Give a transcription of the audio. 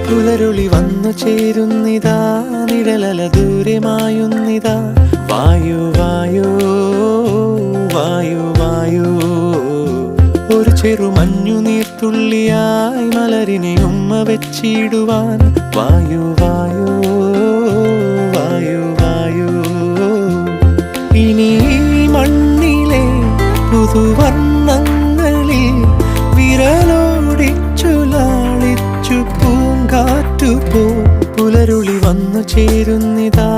പുലരുളി വന്നു ചേരുന്നിതാ, നിഴലല ദൂരെ മായുന്നിതാ. വായു വായു വായു വായു, ഒരു ചെറു മഞ്ഞു നീർത്തുള്ളിയായി മലരിനെ ഉമ്മ വെച്ചിടുവാൻ. വായു വായു വായു വായു, ഇനി മണ്ണിലെ പുതുവർണ്ണങ്ങളിൽ വിരലോടിച്ചു ലാളിച്ചു പൂങ്കാറ്റു പോ. പുലരുളി വന്നു ചേരുന്നിതാ,